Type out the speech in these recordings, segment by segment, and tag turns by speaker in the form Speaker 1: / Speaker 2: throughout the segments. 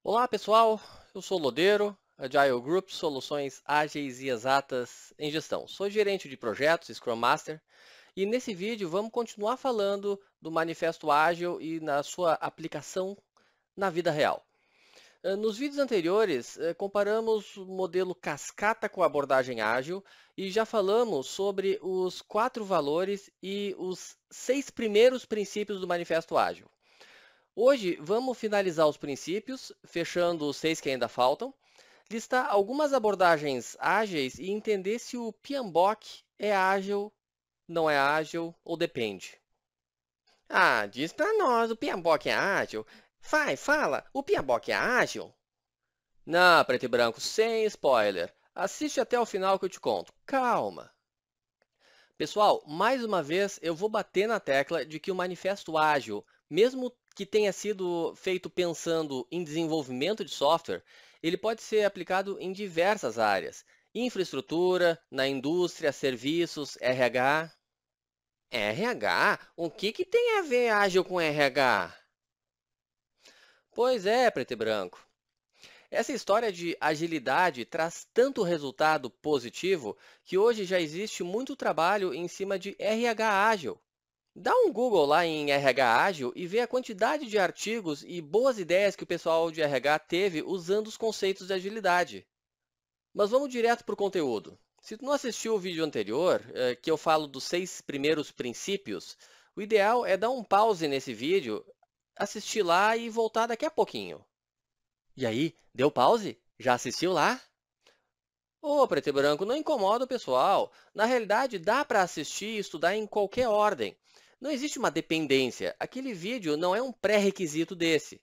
Speaker 1: Olá pessoal, eu sou o Lodeiro, Agile Group, soluções ágeis e exatas em gestão. Sou gerente de projetos, Scrum Master, e nesse vídeo vamos continuar falando do Manifesto Ágil e na sua aplicação na vida real. Nos vídeos anteriores, comparamos o modelo cascata com a abordagem ágil e já falamos sobre os 4 valores e os 6 primeiros princípios do Manifesto Ágil. Hoje vamos finalizar os princípios, fechando os 6 que ainda faltam, listar algumas abordagens ágeis e entender se o PMBOK é ágil, não é ágil ou depende. Ah, diz pra nós, o PMBOK é ágil? Fala, o PMBOK é ágil? Não, preto e branco, sem spoiler. Assiste até o final que eu te conto. Calma. Pessoal, mais uma vez eu vou bater na tecla de que o manifesto ágil, mesmo que tenha sido feito pensando em desenvolvimento de software, ele pode ser aplicado em diversas áreas. Infraestrutura, na indústria, serviços, RH. RH? O que tem a ver ágil com RH? Pois é, preto e branco. Essa história de agilidade traz tanto resultado positivo que hoje já existe muito trabalho em cima de RH ágil. Dá um Google lá em RH ágil e vê a quantidade de artigos e boas ideias que o pessoal de RH teve usando os conceitos de agilidade. Mas vamos direto para o conteúdo. Se tu não assistiu o vídeo anterior, que eu falo dos 6 primeiros princípios, o ideal é dar um pause nesse vídeo, assistir lá e voltar daqui a pouquinho. E aí, deu pause? Já assistiu lá? Ô, preto e branco, não incomoda o pessoal. Na realidade, dá para assistir e estudar em qualquer ordem. Não existe uma dependência. Aquele vídeo não é um pré-requisito desse.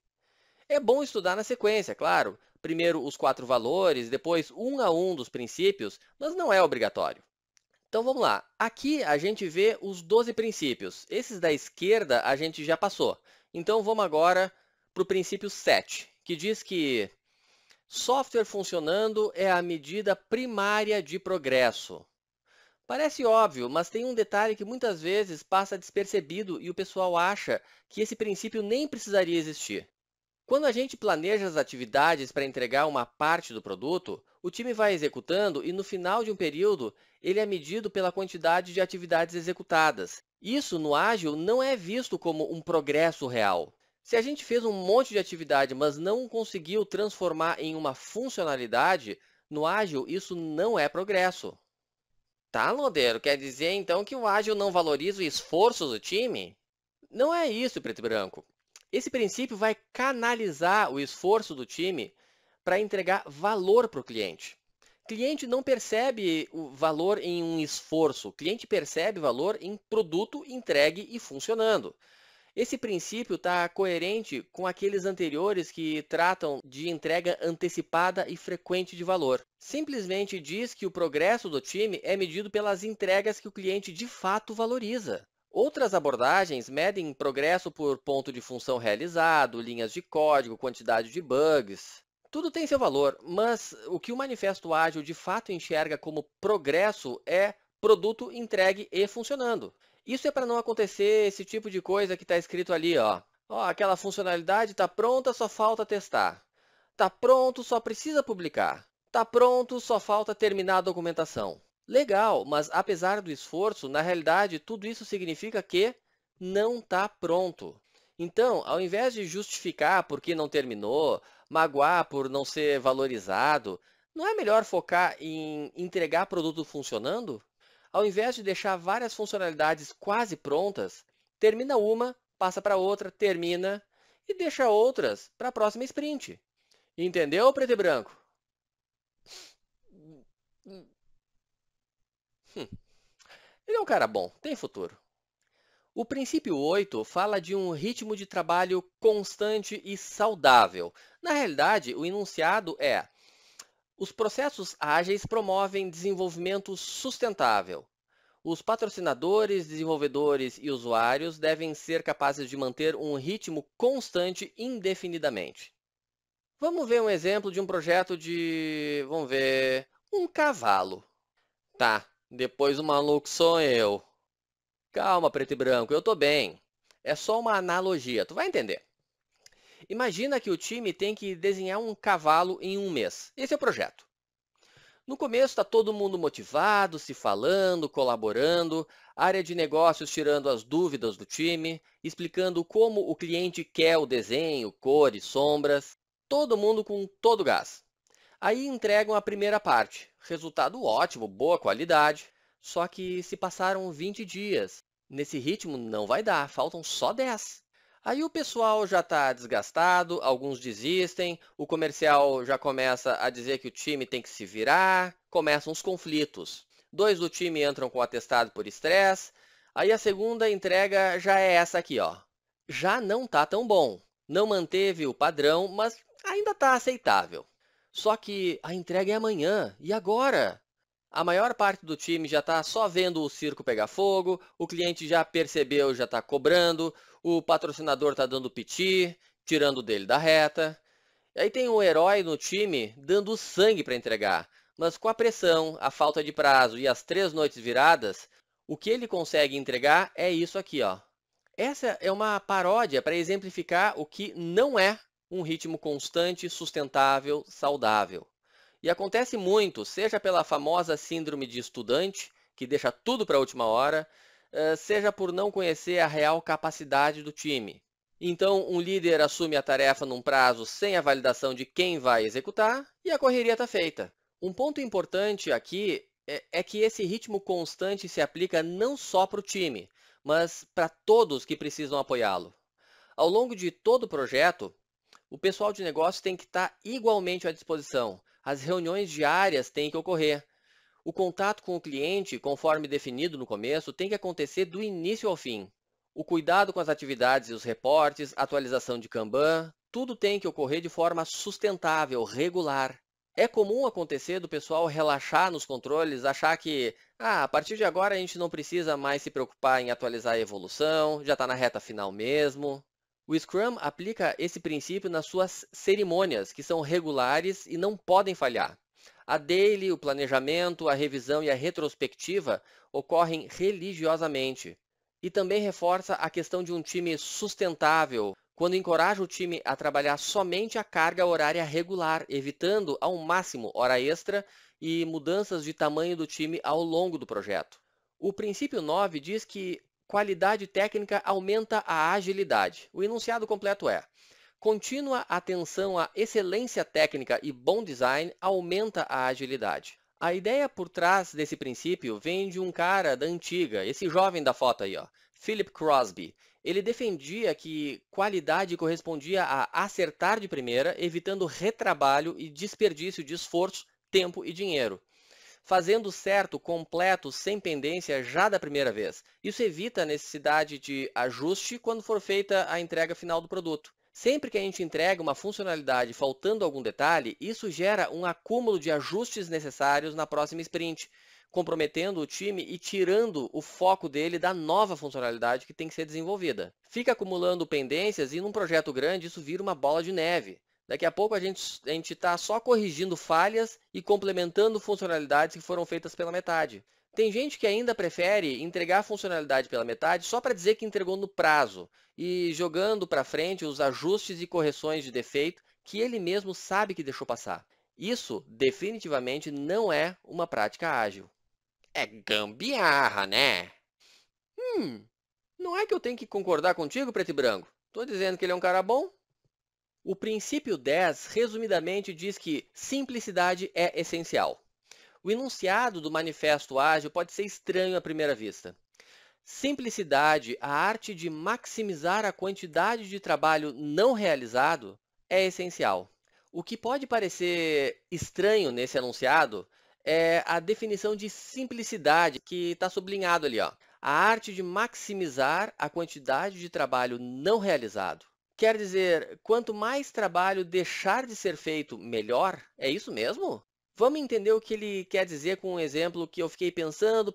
Speaker 1: É bom estudar na sequência, claro. Primeiro os 4 valores, depois um a um dos princípios, mas não é obrigatório. Então vamos lá. Aqui a gente vê os 12 princípios. Esses da esquerda a gente já passou. Então vamos agora para o princípio 7, que diz que software funcionando é a medida primária de progresso. Parece óbvio, mas tem um detalhe que muitas vezes passa despercebido e o pessoal acha que esse princípio nem precisaria existir. Quando a gente planeja as atividades para entregar uma parte do produto, o time vai executando e no final de um período ele é medido pela quantidade de atividades executadas. Isso no ágil não é visto como um progresso real. Se a gente fez um monte de atividade, mas não conseguiu transformar em uma funcionalidade, no ágil isso não é progresso. Tá, Lodeiro, quer dizer então que o ágil não valoriza o esforço do time? Não é isso, preto e branco. Esse princípio vai canalizar o esforço do time para entregar valor para o cliente. O cliente não percebe o valor em um esforço, o cliente percebe valor em produto entregue e funcionando. Esse princípio está coerente com aqueles anteriores que tratam de entrega antecipada e frequente de valor. Simplesmente diz que o progresso do time é medido pelas entregas que o cliente de fato valoriza. Outras abordagens medem progresso por ponto de função realizado, linhas de código, quantidade de bugs. Tudo tem seu valor, mas o que o Manifesto Ágil de fato enxerga como progresso é produto entregue e funcionando. Isso é para não acontecer esse tipo de coisa que está escrito ali, ó. Ó, aquela funcionalidade está pronta, só falta testar. Está pronto, só precisa publicar. Está pronto, só falta terminar a documentação. Legal, mas apesar do esforço, na realidade, tudo isso significa que não está pronto. Então, ao invés de justificar por que não terminou, magoar por não ser valorizado, não é melhor focar em entregar produto funcionando? Ao invés de deixar várias funcionalidades quase prontas, termina uma, passa para outra, termina e deixa outras para a próxima sprint. Entendeu, preto e branco? Ele é um cara bom, tem futuro. O princípio 8 fala de um ritmo de trabalho constante e saudável. Na realidade, o enunciado é: os processos ágeis promovem desenvolvimento sustentável. Os patrocinadores, desenvolvedores e usuários devem ser capazes de manter um ritmo constante indefinidamente. Vamos ver um exemplo de um projeto de, vamos ver, um cavalo. Tá, depois o maluco sou eu. Calma, preto e branco, eu tô bem. É só uma analogia, tu vai entender. Imagina que o time tem que desenhar um cavalo em um mês. Esse é o projeto. No começo está todo mundo motivado, se falando, colaborando, área de negócios tirando as dúvidas do time, explicando como o cliente quer o desenho, cores, sombras, todo mundo com todo o gás. Aí entregam a primeira parte, resultado ótimo, boa qualidade, só que se passaram 20 dias. Nesse ritmo não vai dar, faltam só 10. Aí o pessoal já está desgastado, alguns desistem, o comercial já começa a dizer que o time tem que se virar, começam os conflitos. Dois do time entram com atestado por estresse, aí a segunda entrega já é essa aqui, ó. Já não tá tão bom, não manteve o padrão, mas ainda está aceitável. Só que a entrega é amanhã, e agora? A maior parte do time já está só vendo o circo pegar fogo, o cliente já percebeu, já está cobrando, o patrocinador está dando piti, tirando dele da reta. E aí tem um herói no time dando sangue para entregar, mas com a pressão, a falta de prazo e as 3 noites viradas, o que ele consegue entregar é isso aqui, ó. Essa é uma paródia para exemplificar o que não é um ritmo constante, sustentável, saudável. E acontece muito, seja pela famosa síndrome de estudante, que deixa tudo para a última hora, seja por não conhecer a real capacidade do time. Então, um líder assume a tarefa num prazo sem a validação de quem vai executar e a correria está feita. Um ponto importante aqui é que esse ritmo constante se aplica não só para o time, mas para todos que precisam apoiá-lo. Ao longo de todo o projeto, o pessoal de negócio tem que estar igualmente à disposição. As reuniões diárias têm que ocorrer. O contato com o cliente, conforme definido no começo, tem que acontecer do início ao fim. O cuidado com as atividades e os reportes, atualização de Kanban, tudo tem que ocorrer de forma sustentável, regular. É comum acontecer do pessoal relaxar nos controles, achar que a partir de agora a gente não precisa mais se preocupar em atualizar a evolução, já está na reta final mesmo. O Scrum aplica esse princípio nas suas cerimônias, que são regulares e não podem falhar. A daily, o planejamento, a revisão e a retrospectiva ocorrem religiosamente. E também reforça a questão de um time sustentável, quando encoraja o time a trabalhar somente a carga horária regular, evitando ao máximo hora extra e mudanças de tamanho do time ao longo do projeto. O princípio 9 diz que qualidade técnica aumenta a agilidade. O enunciado completo é: contínua atenção à excelência técnica e bom design aumenta a agilidade. A ideia por trás desse princípio vem de um cara da antiga, esse jovem da foto aí, ó, Philip Crosby. Ele defendia que qualidade correspondia a acertar de primeira, evitando retrabalho e desperdício de esforço, tempo e dinheiro, fazendo certo, completo, sem pendência já da primeira vez. Isso evita a necessidade de ajuste quando for feita a entrega final do produto. Sempre que a gente entrega uma funcionalidade faltando algum detalhe, isso gera um acúmulo de ajustes necessários na próxima sprint, comprometendo o time e tirando o foco dele da nova funcionalidade que tem que ser desenvolvida. Fica acumulando pendências e num projeto grande isso vira uma bola de neve. Daqui a pouco a gente está só corrigindo falhas e complementando funcionalidades que foram feitas pela metade. Tem gente que ainda prefere entregar a funcionalidade pela metade só para dizer que entregou no prazo e jogando para frente os ajustes e correções de defeito que ele mesmo sabe que deixou passar. Isso definitivamente não é uma prática ágil. É gambiarra, né? Não é que eu tenho que concordar contigo, preto e branco. Estou dizendo que ele é um cara bom. O princípio 10, resumidamente, diz que simplicidade é essencial. O enunciado do Manifesto Ágil pode ser estranho à primeira vista. Simplicidade, a arte de maximizar a quantidade de trabalho não realizado, é essencial. O que pode parecer estranho nesse enunciado é a definição de simplicidade que está sublinhado ali, ó. A arte de maximizar a quantidade de trabalho não realizado. Quer dizer, quanto mais trabalho deixar de ser feito, melhor? É isso mesmo? Vamos entender o que ele quer dizer com um exemplo que eu fiquei pensando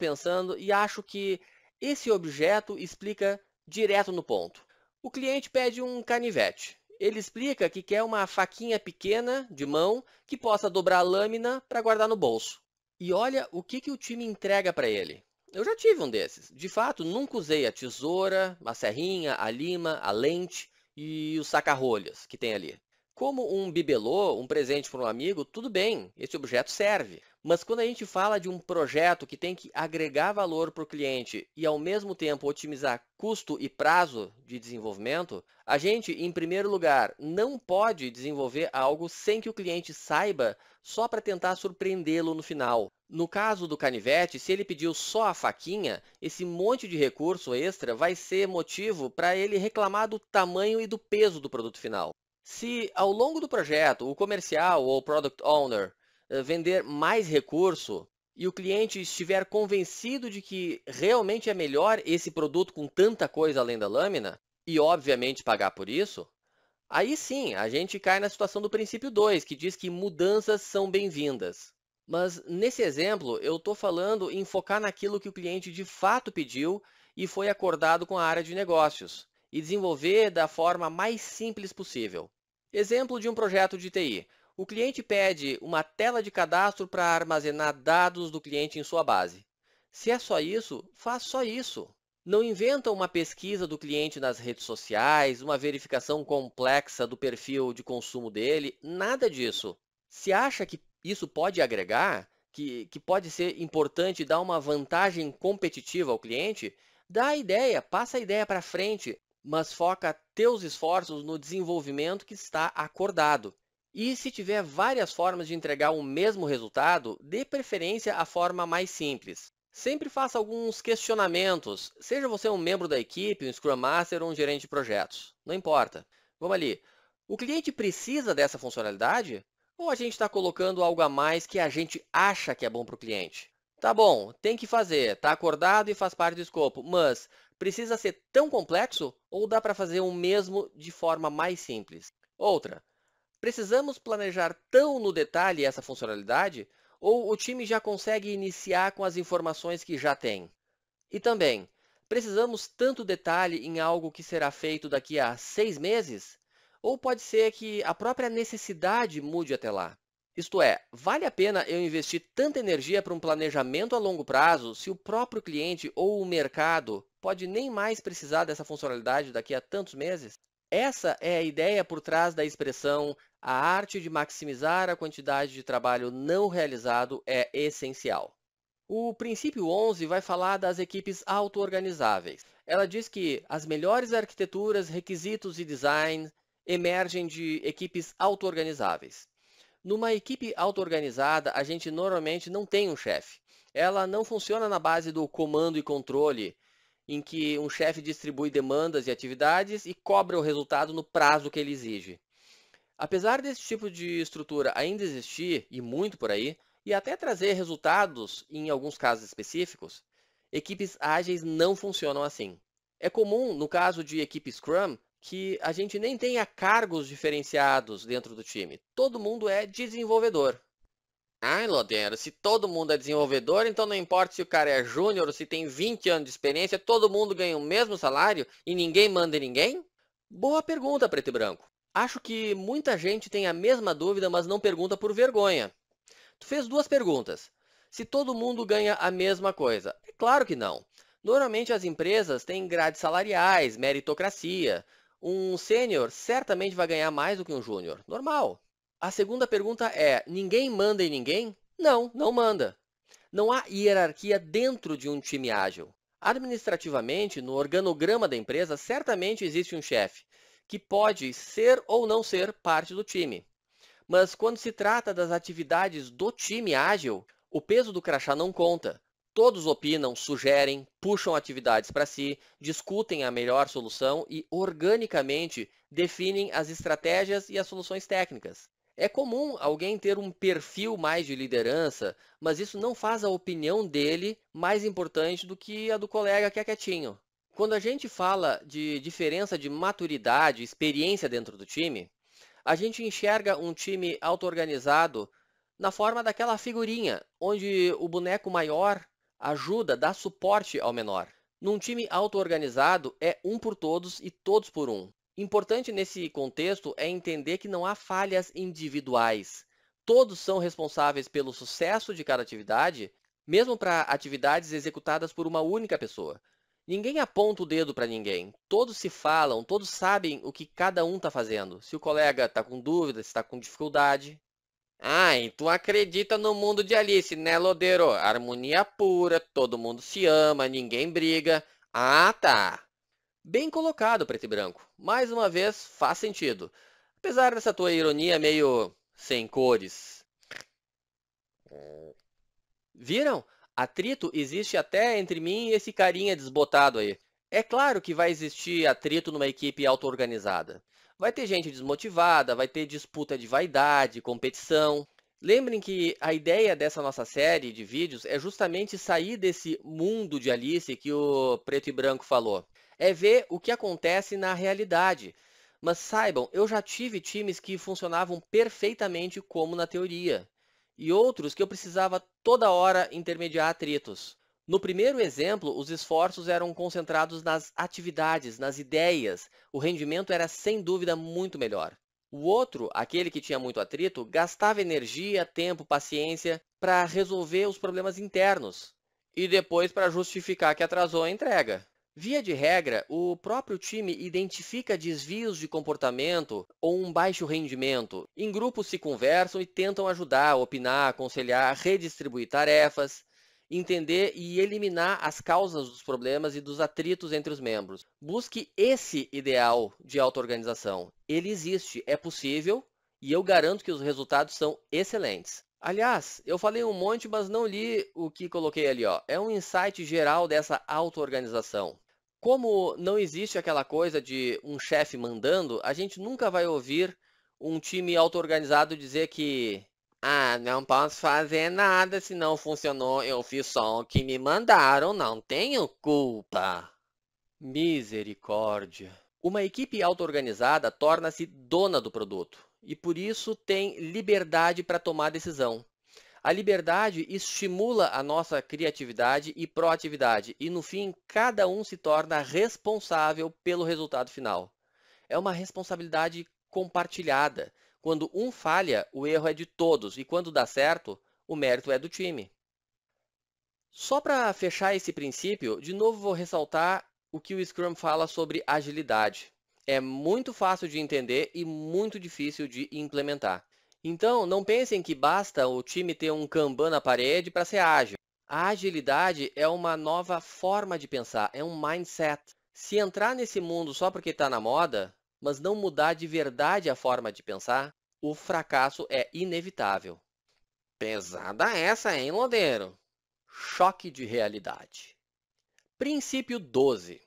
Speaker 1: e acho que esse objeto explica direto no ponto. O cliente pede um canivete. Ele explica que quer uma faquinha pequena de mão que possa dobrar a lâmina para guardar no bolso. E olha o que o time entrega para ele. Eu já tive um desses. De fato, nunca usei a tesoura, a serrinha, a lima, a lente e o saca-rolhas que tem ali. Como um bibelô, um presente para um amigo, tudo bem, esse objeto serve. Mas quando a gente fala de um projeto que tem que agregar valor para o cliente e, ao mesmo tempo, otimizar custo e prazo de desenvolvimento, a gente, em primeiro lugar, não pode desenvolver algo sem que o cliente saiba só para tentar surpreendê-lo no final. No caso do canivete, se ele pediu só a faquinha, esse monte de recurso extra vai ser motivo para ele reclamar do tamanho e do peso do produto final. Se ao longo do projeto o comercial ou o product owner vender mais recurso e o cliente estiver convencido de que realmente é melhor esse produto com tanta coisa além da lâmina, e obviamente pagar por isso, aí sim a gente cai na situação do princípio 2, que diz que mudanças são bem-vindas. Mas nesse exemplo, eu estou falando em focar naquilo que o cliente de fato pediu e foi acordado com a área de negócios, e desenvolver da forma mais simples possível. Exemplo de um projeto de TI. O cliente pede uma tela de cadastro para armazenar dados do cliente em sua base. Se é só isso, faz só isso. Não inventa uma pesquisa do cliente nas redes sociais, uma verificação complexa do perfil de consumo dele, nada disso. Se acha que isso pode agregar, que pode ser importante dar uma vantagem competitiva ao cliente, dá a ideia, passa a ideia para frente, mas foca teus esforços no desenvolvimento que está acordado. E se tiver várias formas de entregar o mesmo resultado, dê preferência à forma mais simples. Sempre faça alguns questionamentos, seja você um membro da equipe, um Scrum Master ou um gerente de projetos. Não importa. Vamos ali. O cliente precisa dessa funcionalidade? Ou a gente está colocando algo a mais que a gente acha que é bom para o cliente? Tá bom, tem que fazer, está acordado e faz parte do escopo, mas precisa ser tão complexo ou dá para fazer o mesmo de forma mais simples? Outra, precisamos planejar tão no detalhe essa funcionalidade ou o time já consegue iniciar com as informações que já tem? E também, precisamos tanto detalhe em algo que será feito daqui a 6 meses? Ou pode ser que a própria necessidade mude até lá? Isto é, vale a pena eu investir tanta energia para um planejamento a longo prazo se o próprio cliente ou o mercado pode nem mais precisar dessa funcionalidade daqui a tantos meses? Essa é a ideia por trás da expressão "a arte de maximizar a quantidade de trabalho não realizado é essencial". O princípio 11 vai falar das equipes auto-organizáveis. Ela diz que as melhores arquiteturas, requisitos e design emergem de equipes auto-organizáveis. Numa equipe auto-organizada, a gente normalmente não tem um chefe. Ela não funciona na base do comando e controle, em que um chefe distribui demandas e atividades e cobra o resultado no prazo que ele exige. Apesar desse tipo de estrutura ainda existir, e muito por aí, e até trazer resultados em alguns casos específicos, equipes ágeis não funcionam assim. É comum, no caso de equipe Scrum, que a gente nem tenha cargos diferenciados dentro do time. Todo mundo é desenvolvedor. Ai, Lodero, se todo mundo é desenvolvedor, então não importa se o cara é júnior ou se tem 20 anos de experiência, todo mundo ganha o mesmo salário e ninguém manda em ninguém? Boa pergunta, preto e branco. Acho que muita gente tem a mesma dúvida, mas não pergunta por vergonha. Tu fez duas perguntas. Se todo mundo ganha a mesma coisa? É claro que não. Normalmente as empresas têm grades salariais, meritocracia. Um sênior certamente vai ganhar mais do que um júnior. Normal. A segunda pergunta é: ninguém manda em ninguém? Não, não manda. Não há hierarquia dentro de um time ágil. Administrativamente, no organograma da empresa, certamente existe um chefe, que pode ser ou não ser parte do time. Mas quando se trata das atividades do time ágil, o peso do crachá não conta. Todos opinam, sugerem, puxam atividades para si, discutem a melhor solução e, organicamente, definem as estratégias e as soluções técnicas. É comum alguém ter um perfil mais de liderança, mas isso não faz a opinião dele mais importante do que a do colega que é quietinho. Quando a gente fala de diferença de maturidade, experiência dentro do time, a gente enxerga um time auto-organizado na forma daquela figurinha, onde o boneco maior ajuda, dá suporte ao menor. Num time auto-organizado, é um por todos e todos por um. Importante nesse contexto é entender que não há falhas individuais. Todos são responsáveis pelo sucesso de cada atividade, mesmo para atividades executadas por uma única pessoa. Ninguém aponta o dedo para ninguém. Todos se falam, todos sabem o que cada um está fazendo. Se o colega está com dúvida, se está com dificuldade. Ah, e tu acredita no mundo de Alice, né, Lodeiro? Harmonia pura, todo mundo se ama, ninguém briga. Ah, tá. Bem colocado, preto e branco. Mais uma vez, faz sentido. Apesar dessa tua ironia meio sem cores. Viram? Atrito existe até entre mim e esse carinha desbotado aí. É claro que vai existir atrito numa equipe auto-organizada. Vai ter gente desmotivada, vai ter disputa de vaidade, competição. Lembrem que a ideia dessa nossa série de vídeos é justamente sair desse mundo de Alice que o preto e branco falou. É ver o que acontece na realidade. Mas saibam, eu já tive times que funcionavam perfeitamente como na teoria e outros que eu precisava toda hora intermediar atritos. No primeiro exemplo, os esforços eram concentrados nas atividades, nas ideias. O rendimento era sem dúvida muito melhor. O outro, aquele que tinha muito atrito, gastava energia, tempo, paciência para resolver os problemas internos e depois para justificar que atrasou a entrega. Via de regra, o próprio time identifica desvios de comportamento ou um baixo rendimento. Em grupos se conversam e tentam ajudar, opinar, aconselhar, redistribuir tarefas, entender e eliminar as causas dos problemas e dos atritos entre os membros. Busque esse ideal de auto-organização. Ele existe, é possível e eu garanto que os resultados são excelentes. Aliás, eu falei um monte, mas não li o que coloquei ali, ó. É um insight geral dessa auto-organização. Como não existe aquela coisa de um chefe mandando, a gente nunca vai ouvir um time auto-organizado dizer que ah, não posso fazer nada se não funcionou, eu fiz só o que me mandaram, não tenho culpa. Misericórdia. Uma equipe auto-organizada torna-se dona do produto e por isso tem liberdade para tomar decisão. A liberdade estimula a nossa criatividade e proatividade, e no fim, cada um se torna responsável pelo resultado final. É uma responsabilidade compartilhada. Quando um falha, o erro é de todos, e quando dá certo, o mérito é do time. Só para fechar esse princípio, de novo vou ressaltar o que o Scrum fala sobre agilidade. É muito fácil de entender e muito difícil de implementar. Então, não pensem que basta o time ter um Kanban na parede para ser ágil. A agilidade é uma nova forma de pensar, é um mindset. Se entrar nesse mundo só porque está na moda, mas não mudar de verdade a forma de pensar, o fracasso é inevitável. Pesada essa, hein, Lodeiro? Choque de realidade. Princípio 12.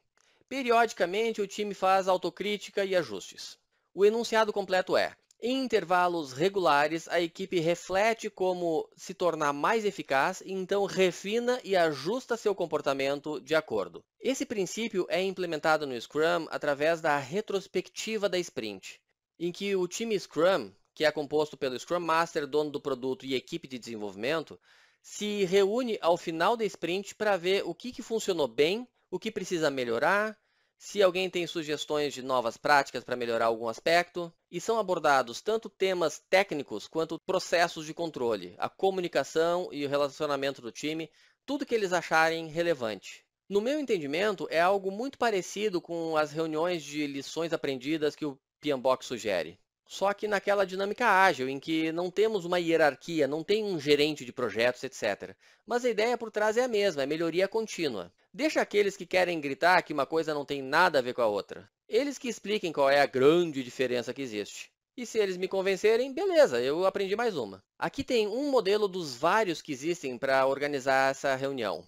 Speaker 1: Periodicamente, o time faz autocrítica e ajustes. O enunciado completo é: em intervalos regulares, a equipe reflete como se tornar mais eficaz e então refina e ajusta seu comportamento de acordo. Esse princípio é implementado no Scrum através da retrospectiva da sprint, em que o time Scrum, que é composto pelo Scrum Master, dono do produto e equipe de desenvolvimento, se reúne ao final da sprint para ver o que funcionou bem, o que precisa melhorar, se alguém tem sugestões de novas práticas para melhorar algum aspecto, e são abordados tanto temas técnicos quanto processos de controle, a comunicação e o relacionamento do time, tudo que eles acharem relevante. No meu entendimento, é algo muito parecido com as reuniões de lições aprendidas que o PMBOK sugere. Só que naquela dinâmica ágil, em que não temos uma hierarquia, não tem um gerente de projetos, etc. Mas a ideia por trás é a mesma, é melhoria contínua. Deixa aqueles que querem gritar que uma coisa não tem nada a ver com a outra. Eles que expliquem qual é a grande diferença que existe. E se eles me convencerem, beleza, eu aprendi mais uma. Aqui tem um modelo dos vários que existem para organizar essa reunião.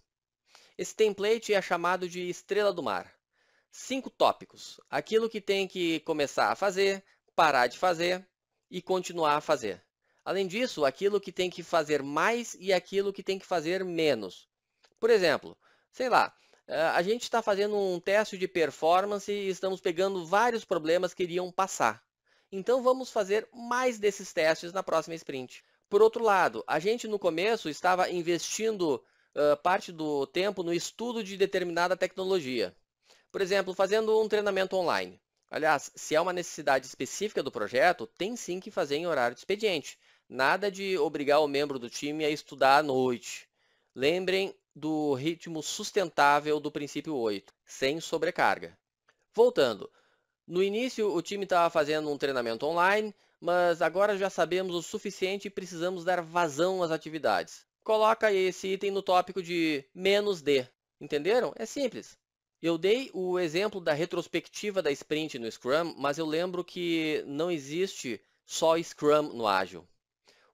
Speaker 1: Esse template é chamado de Estrela do Mar. 5 tópicos. Aquilo que tem que começar a fazer, parar de fazer e continuar a fazer. Além disso, aquilo que tem que fazer mais e aquilo que tem que fazer menos. Por exemplo, sei lá, a gente está fazendo um teste de performance e estamos pegando vários problemas que iriam passar. Então vamos fazer mais desses testes na próxima sprint. Por outro lado, a gente no começo estava investindo parte do tempo no estudo de determinada tecnologia. Por exemplo, fazendo um treinamento online. Aliás, se é uma necessidade específica do projeto, tem sim que fazer em horário de expediente. Nada de obrigar o membro do time a estudar à noite. Lembrem do ritmo sustentável do princípio 8, sem sobrecarga. Voltando, no início o time estava fazendo um treinamento online, mas agora já sabemos o suficiente e precisamos dar vazão às atividades. Coloca esse item no tópico de "-d". Entenderam? É simples. Eu dei o exemplo da retrospectiva da sprint no Scrum, mas eu lembro que não existe só Scrum no Ágil.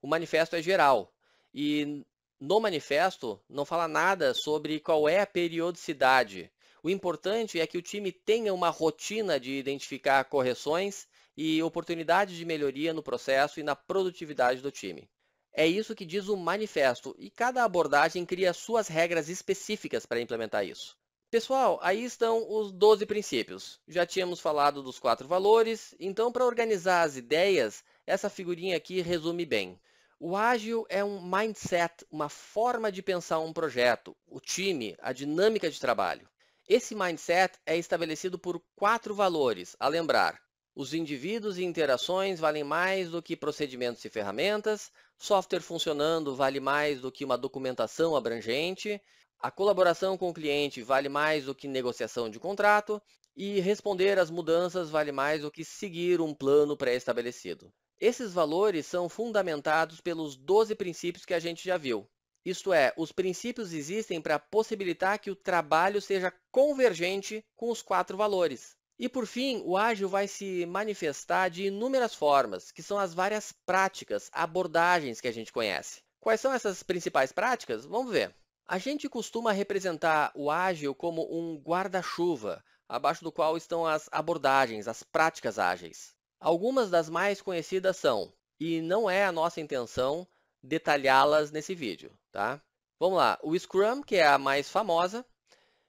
Speaker 1: O manifesto é geral e no manifesto não fala nada sobre qual é a periodicidade. O importante é que o time tenha uma rotina de identificar correções e oportunidades de melhoria no processo e na produtividade do time. É isso que diz o manifesto, e cada abordagem cria suas regras específicas para implementar isso. Pessoal, aí estão os 12 princípios. Já tínhamos falado dos 4 valores, então para organizar as ideias, essa figurinha aqui resume bem. O ágil é um mindset, uma forma de pensar um projeto, o time, a dinâmica de trabalho. Esse mindset é estabelecido por 4 valores, a lembrar. Os indivíduos e interações valem mais do que procedimentos e ferramentas, software funcionando vale mais do que uma documentação abrangente, a colaboração com o cliente vale mais do que negociação de contrato, e responder às mudanças vale mais do que seguir um plano pré-estabelecido. Esses valores são fundamentados pelos 12 princípios que a gente já viu. Isto é, os princípios existem para possibilitar que o trabalho seja convergente com os 4 valores. E por fim, o ágil vai se manifestar de inúmeras formas, que são as várias práticas, abordagens que a gente conhece. Quais são essas principais práticas? Vamos ver. A gente costuma representar o ágil como um guarda-chuva, abaixo do qual estão as abordagens, as práticas ágeis. Algumas das mais conhecidas são, e não é a nossa intenção detalhá-las nesse vídeo, tá? Vamos lá, o Scrum, que é a mais famosa,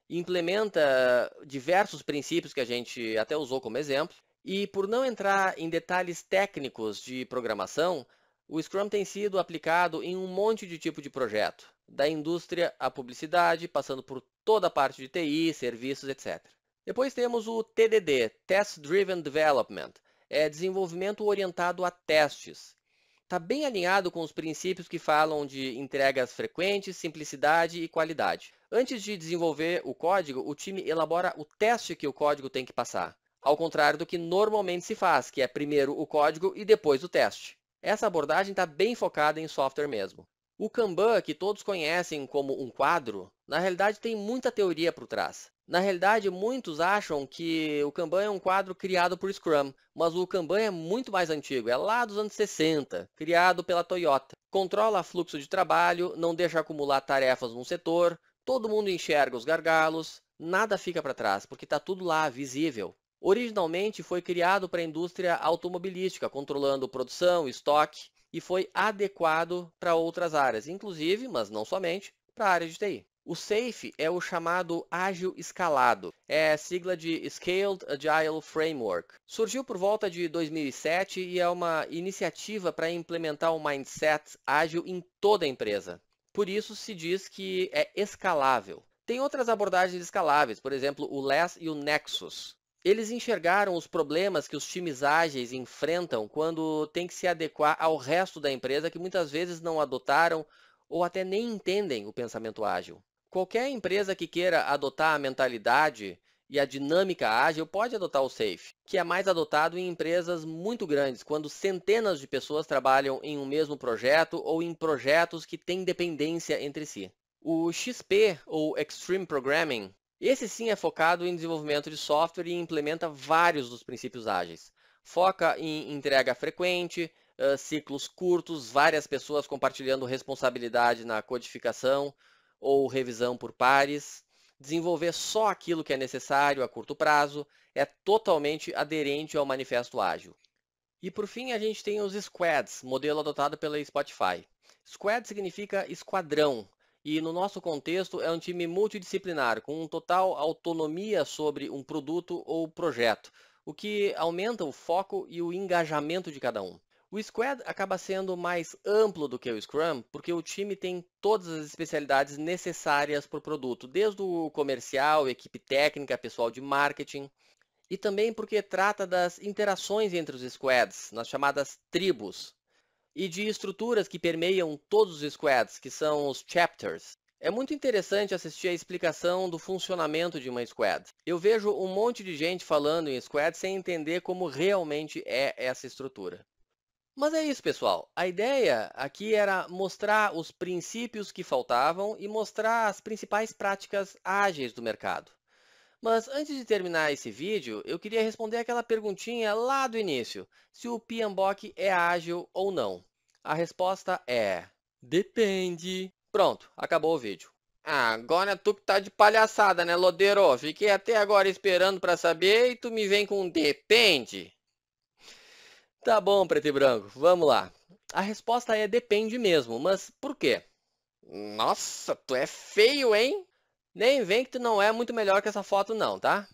Speaker 1: implementa diversos princípios que a gente até usou como exemplo, e por não entrar em detalhes técnicos de programação, o Scrum tem sido aplicado em um monte de tipo de projeto, da indústria à publicidade, passando por toda a parte de TI, serviços, etc. Depois temos o TDD, Test Driven Development, é desenvolvimento orientado a testes. Está bem alinhado com os princípios que falam de entregas frequentes, simplicidade e qualidade. Antes de desenvolver o código, o time elabora o teste que o código tem que passar, ao contrário do que normalmente se faz, que é primeiro o código e depois o teste. Essa abordagem está bem focada em software mesmo. O Kanban, que todos conhecem como um quadro, na realidade tem muita teoria por trás. Na realidade, muitos acham que o Kanban é um quadro criado por Scrum, mas o Kanban é muito mais antigo, é lá dos anos 60, criado pela Toyota. Controla fluxo de trabalho, não deixa acumular tarefas num setor, todo mundo enxerga os gargalos, nada fica para trás, porque está tudo lá, visível. Originalmente foi criado para a indústria automobilística, controlando produção, estoque, e foi adequado para outras áreas, inclusive, mas não somente, para a área de TI. O SAFe é o chamado ágil escalado, é sigla de Scaled Agile Framework. Surgiu por volta de 2007 e é uma iniciativa para implementar um mindset ágil em toda a empresa. Por isso se diz que é escalável. Tem outras abordagens escaláveis, por exemplo, o LeSS e o Nexus. Eles enxergaram os problemas que os times ágeis enfrentam quando tem que se adequar ao resto da empresa que muitas vezes não adotaram ou até nem entendem o pensamento ágil. Qualquer empresa que queira adotar a mentalidade e a dinâmica ágil pode adotar o SAFe, que é mais adotado em empresas muito grandes, quando centenas de pessoas trabalham em um mesmo projeto ou em projetos que têm dependência entre si. O XP, ou Extreme Programming, esse sim é focado em desenvolvimento de software e implementa vários dos princípios ágeis. Foca em entrega frequente, ciclos curtos, várias pessoas compartilhando responsabilidade na codificação ou revisão por pares, desenvolver só aquilo que é necessário a curto prazo, é totalmente aderente ao Manifesto Ágil. E por fim, a gente tem os Squads, modelo adotado pela Spotify. Squad significa esquadrão, e no nosso contexto é um time multidisciplinar, com total autonomia sobre um produto ou projeto, o que aumenta o foco e o engajamento de cada um. O Squad acaba sendo mais amplo do que o Scrum, porque o time tem todas as especialidades necessárias para o produto, desde o comercial, equipe técnica, pessoal de marketing, e também porque trata das interações entre os squads, nas chamadas tribos, e de estruturas que permeiam todos os squads, que são os chapters. É muito interessante assistir a explicação do funcionamento de uma squad. Eu vejo um monte de gente falando em squad sem entender como realmente é essa estrutura. Mas é isso, pessoal. A ideia aqui era mostrar os princípios que faltavam e mostrar as principais práticas ágeis do mercado. Mas antes de terminar esse vídeo, eu queria responder aquela perguntinha lá do início, se o PMBOK é ágil ou não. A resposta é: depende. Pronto, acabou o vídeo. Ah, agora tu que tá de palhaçada, né, Lodeiro? Fiquei até agora esperando para saber e tu me vem com depende. Tá bom, preto e branco, vamos lá. A resposta é depende mesmo, mas por quê? Nossa, tu é feio, hein? Nem vem que tu não é muito melhor que essa foto não, tá?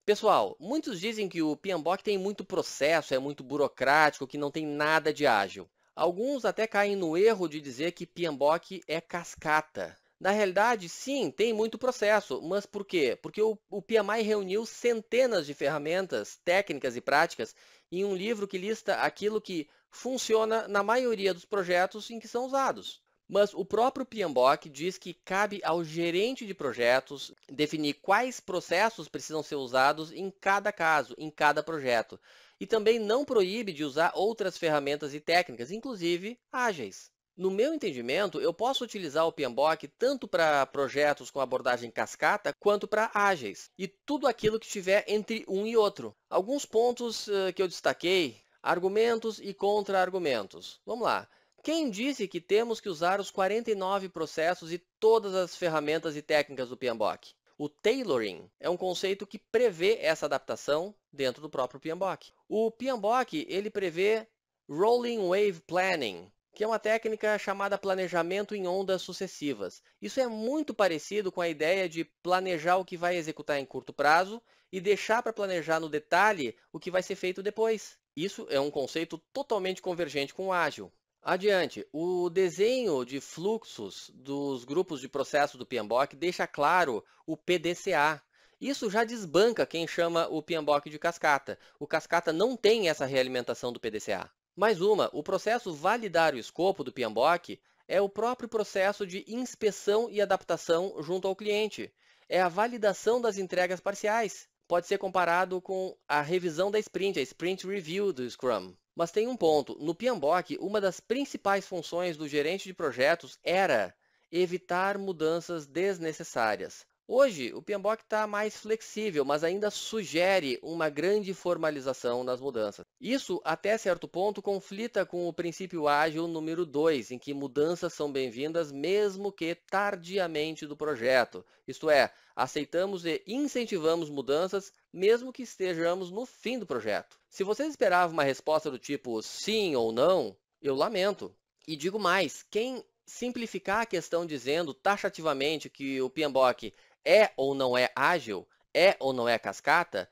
Speaker 1: Pessoal, muitos dizem que o PMBOK tem muito processo, é muito burocrático, que não tem nada de ágil. Alguns até caem no erro de dizer que PMBOK é cascata. Na realidade, sim, tem muito processo, mas por quê? Porque o PMI reuniu centenas de ferramentas, técnicas e práticas em um livro que lista aquilo que funciona na maioria dos projetos em que são usados. Mas o próprio PMBOK diz que cabe ao gerente de projetos definir quais processos precisam ser usados em cada caso, em cada projeto. E também não proíbe de usar outras ferramentas e técnicas, inclusive ágeis. No meu entendimento, eu posso utilizar o PMBOK tanto para projetos com abordagem cascata, quanto para ágeis, e tudo aquilo que estiver entre um e outro. Alguns pontos que eu destaquei, argumentos e contra-argumentos. Vamos lá. Quem disse que temos que usar os 49 processos e todas as ferramentas e técnicas do PMBOK? O tailoring é um conceito que prevê essa adaptação dentro do próprio PMBOK. O PMBOK ele prevê Rolling Wave Planning, que é uma técnica chamada planejamento em ondas sucessivas. Isso é muito parecido com a ideia de planejar o que vai executar em curto prazo e deixar para planejar no detalhe o que vai ser feito depois. Isso é um conceito totalmente convergente com o ágil. Adiante, o desenho de fluxos dos grupos de processo do PMBOK deixa claro o PDCA. Isso já desbanca quem chama o PMBOK de cascata. O cascata não tem essa realimentação do PDCA. Mais uma, o processo validar o escopo do PMBOK é o próprio processo de inspeção e adaptação junto ao cliente. É a validação das entregas parciais. Pode ser comparado com a revisão da sprint, a sprint review do Scrum. Mas tem um ponto, no PMBOK, uma das principais funções do gerente de projetos era evitar mudanças desnecessárias. Hoje, o PMBOK está mais flexível, mas ainda sugere uma grande formalização nas mudanças. Isso, até certo ponto, conflita com o princípio ágil número 2, em que mudanças são bem-vindas mesmo que tardiamente do projeto. Isto é, aceitamos e incentivamos mudanças mesmo que estejamos no fim do projeto. Se você esperava uma resposta do tipo sim ou não, eu lamento. E digo mais, quem simplificar a questão dizendo taxativamente que o PMBOK é ou não é ágil, é ou não é cascata,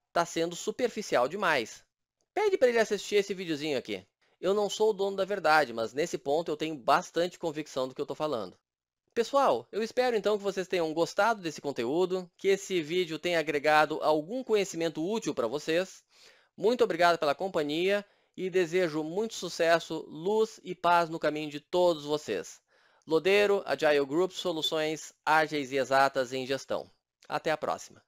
Speaker 1: está sendo superficial demais. Pede para ele assistir esse videozinho aqui. Eu não sou o dono da verdade, mas nesse ponto eu tenho bastante convicção do que eu estou falando. Pessoal, eu espero então que vocês tenham gostado desse conteúdo, que esse vídeo tenha agregado algum conhecimento útil para vocês. Muito obrigado pela companhia e desejo muito sucesso, luz e paz no caminho de todos vocês. Lodeiro, Agile Group, soluções ágeis e exatas em gestão. Até a próxima.